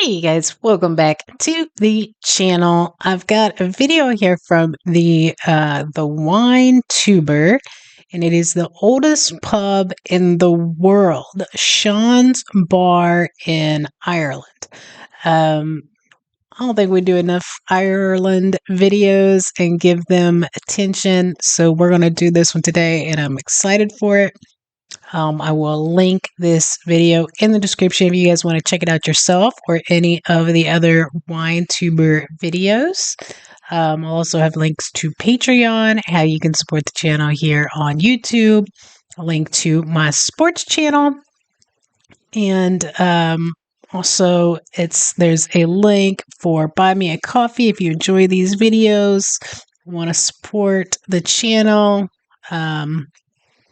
Hey you guys, welcome back to the channel. I've got a video here from the wine tuber, and it is the oldest pub in the world, Sean's Bar in Ireland. I don't think we do enough Ireland videos and give them attention, so we're going to do this one today, and I'm excited for it. I will link this video in the description if you guys want to check it out yourself or any of the other wine tuber videos. I'll also have links to Patreon, how you can support the channel here on YouTube, a link to my sports channel, and also there's a link for Buy Me a Coffee if you enjoy these videos, want to support the channel.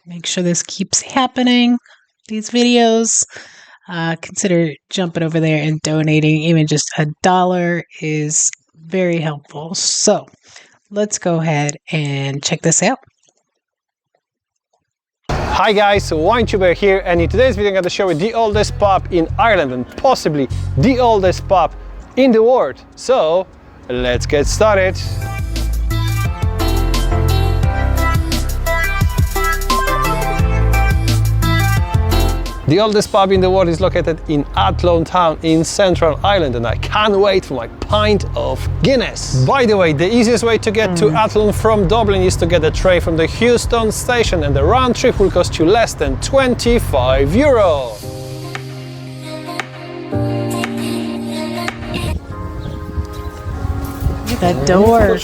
Make sure this keeps happening, these videos. Consider jumping over there and donating. Even just $1 is very helpful. So let's go ahead and check this out. Hi guys, WineTuber here, and in today's video I'm going to show you the oldest pub in Ireland and possibly the oldest pub in the world. So let's get started. The oldest pub in the world is located in Athlone town in central Ireland, and I can't wait for my pint of Guinness. By the way, the easiest way to get to Athlone from Dublin is to get a train from the Houston station, and the round trip will cost you less than €25. Look at that door.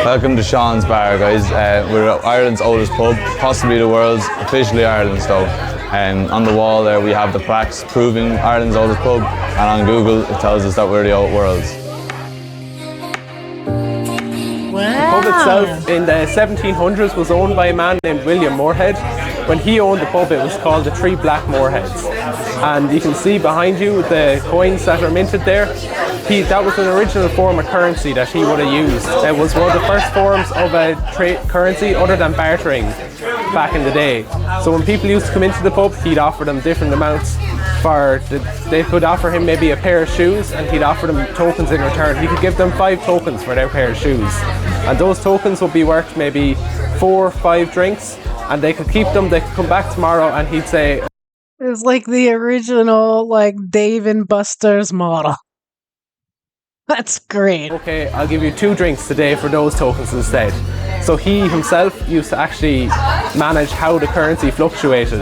Welcome to Sean's Bar, guys. We're Ireland's oldest pub, possibly the world's, officially Ireland's though. On the wall there we have the plaques proving Ireland's oldest pub, and on Google it tells us that we're the world's. Wow. The pub itself in the 1700s was owned by a man named William Moorhead. When he owned the pub, it was called the Three Black Moorheads. And you can see behind you the coins that are minted there. That was an original form of currency that he would have used. It was one of the first forms of a currency other than bartering back in the day. So when people used to come into the pub, he'd offer them different amounts. They could offer him maybe a pair of shoes, and he'd offer them tokens in return. He could give them 5 tokens for their pair of shoes. And those tokens would be worth maybe 4 or 5 drinks, and they could keep them, they could come back tomorrow, and he'd say... It's like the original, Dave and Buster's model. That's great. Okay, I'll give you 2 drinks today for those tokens instead. So he himself used to actually manage how the currency fluctuated.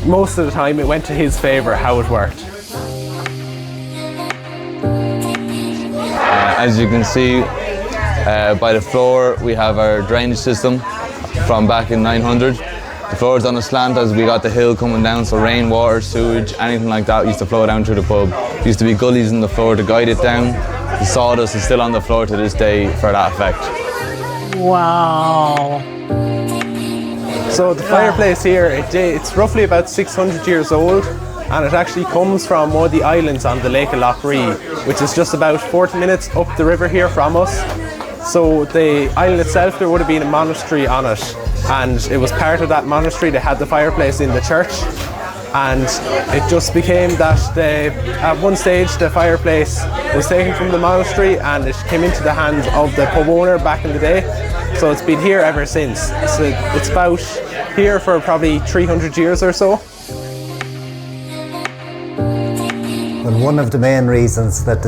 Most of the time it went to his favour how it worked. As you can see by the floor, we have our drainage system from back in 900. The floor is on a slant as we got the hill coming down, so rain, water, sewage, anything like that used to flow down through the pub. There used to be gullies in the floor to guide it down. The sawdust is still on the floor to this day for that effect. Wow. So the fireplace here, it's roughly about 600 years old, and it actually comes from one of the islands on the Lake of Loughree, which is just about 40 minutes up the river here from us. So the island itself, there would have been a monastery on it, and it was part of that monastery. They had the fireplace in the church, and it just became that at one stage the fireplace was taken from the monastery and it came into the hands of the pub owner back in the day. So it's been here ever since. So it's about here for probably 300 years or so. Well, one of the main reasons that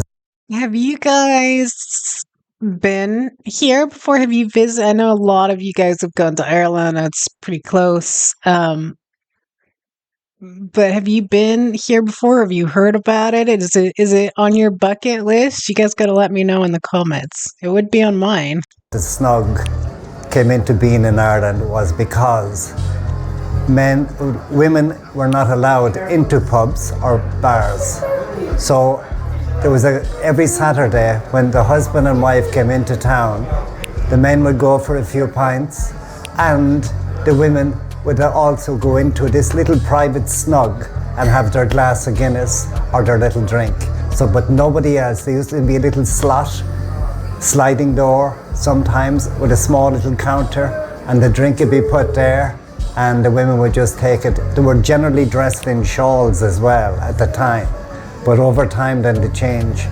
Have you guys been here before? Have you visited? I know a lot of you guys have gone to Ireland. It's pretty close. But have you been here before? Have you heard about it? Is it on your bucket list? You guys got to let me know in the comments. It would be on mine. the snug came into being in Ireland was because women were not allowed into pubs or bars. So there was every Saturday when the husband and wife came into town, the men would go for a few pints and the women would also go into this little private snug and have their glass of Guinness or their little drink. So, but nobody else. There used to be a little slot, sliding door sometimes with a small little counter, and the drink would be put there and the women would just take it. They were generally dressed in shawls as well at the time. But over time then they change,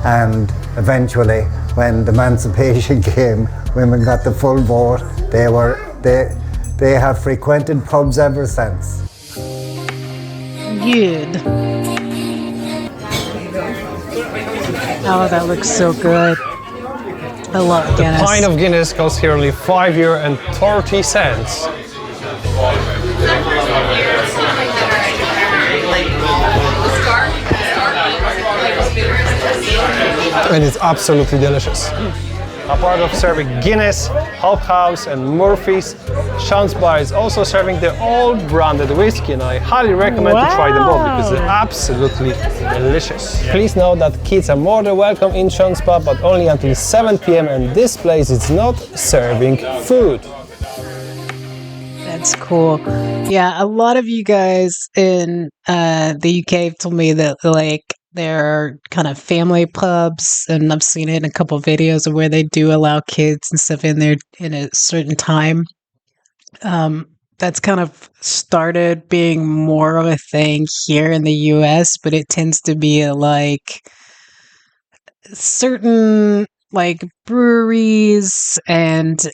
and eventually when the emancipation came, women got the full vote. They have frequented pubs ever since. Good. Oh, that looks so good. I love Guinness. A pint of Guinness costs here only €5.30. And it's absolutely delicious. Apart of serving Guinness, Hop House and Murphy's, Sean's Bar is also serving their old branded whiskey, and I highly recommend to try them both because they're absolutely delicious. Please note that kids are more than welcome in Sean's Bar, but only until 7 p.m. and this place is not serving food. That's cool. Yeah, a lot of you guys in the UK have told me that they're kind of family pubs, and I've seen it in a couple of videos of where they do allow kids and stuff in there in a certain time. That's kind of started being more of a thing here in the US, but it tends to be certain breweries and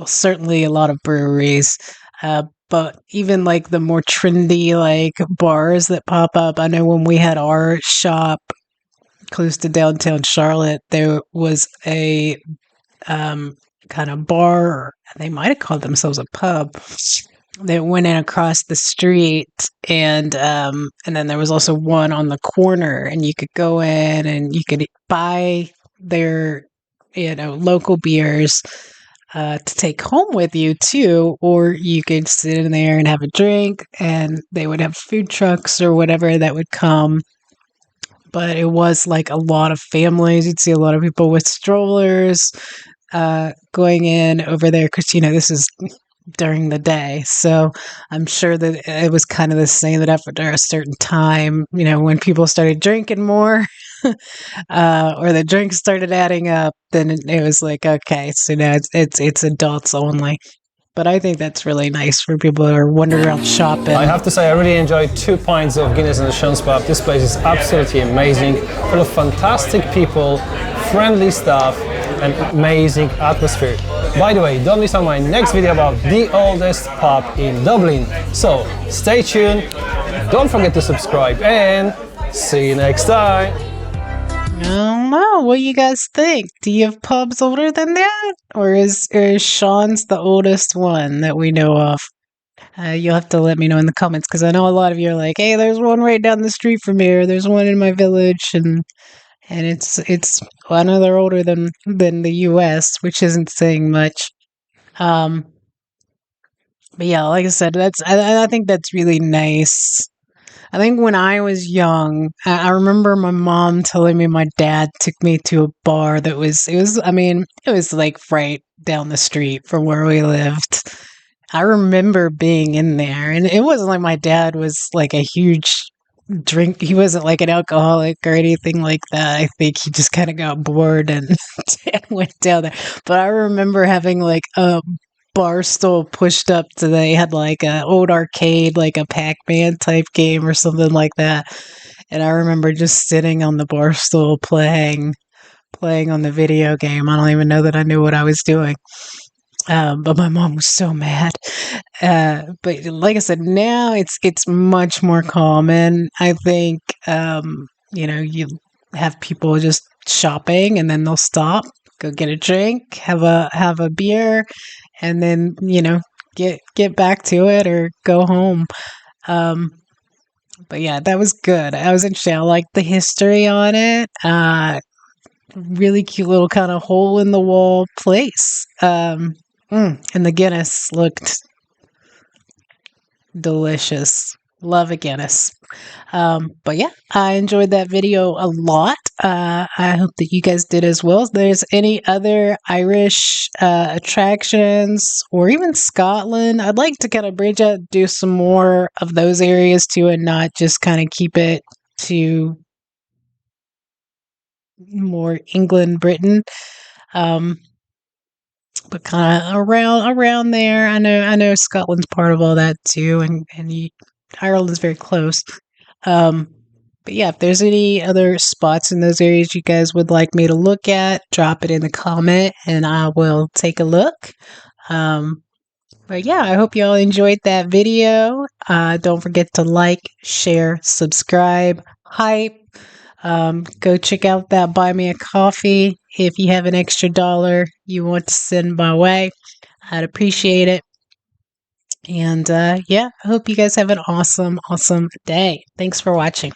certainly a lot of breweries, but even the more trendy bars that pop up. I know when we had our shop close to downtown Charlotte, there was a kind of bar. They might have called themselves a pub that went in across the street, and then there was also one on the corner, and you could go in and you could buy their local beers to take home with you too, or you could sit in there and have a drink, and they would have food trucks or whatever that would come. But it was a lot of families. You'd see a lot of people with strollers going in over there because this is during the day, so I'm sure that it was kind of the same, that after a certain time, when people started drinking more or the drinks started adding up, then it was okay, so now it's adults only. But I think that's really nice for people who are wandering around shopping. I have to say I really enjoyed 2 pints of Guinness in the Sean's Pub. This place is absolutely amazing, full of fantastic people, friendly staff, and amazing atmosphere. By the way, don't miss out my next video about the oldest pub in Dublin. So stay tuned, don't forget to subscribe, and see you next time. I don't know. What do you guys think? Do you have pubs older than that? Or is Sean's the oldest one that we know of? You'll have to let me know in the comments, because I know a lot of you are like, hey, there's one right down the street from here. There's one in my village, and it's I know they're older than the US, which isn't saying much. But yeah, like I said, I think that's really nice. I think when I was young, I remember my mom telling me my dad took me to a bar that was right down the street from where we lived. I remember being in there, and it wasn't like my dad was a huge drink. He wasn't an alcoholic or anything like that. I think he just kind of got bored and went down there. But I remember having a bar stool pushed up to, they had a old arcade, a Pac-Man type game or something like that. And I remember just sitting on the bar stool playing on the video game. I don't even know that I knew what I was doing. But my mom was so mad. But like I said, now it's much more common. I think you have people just shopping, and then they'll stop, go get a drink, have a beer, and then get back to it or go home. But yeah, that was good. I was interested. I liked the history on it. Really cute little kind of hole in the wall place. And the Guinness looked delicious. Love a Guinness. But yeah, I enjoyed that video a lot. I hope that you guys did as well. If there's any other Irish attractions, or even Scotland, I'd like to kind of branch out, do some more of those areas too, and not just kind of keep it to more England, Britain. But kind of around there. I know Scotland's part of all that too, and Ireland's very close. But But yeah, if there's any other spots in those areas you guys would like me to look at, drop it in the comment and I will take a look. But yeah, I hope you all enjoyed that video. Don't forget to like, share, subscribe, hype. Go check out that Buy Me a Coffee if you have an extra dollar you want to send my way. I'd appreciate it. And yeah, I hope you guys have an awesome, awesome day. Thanks for watching.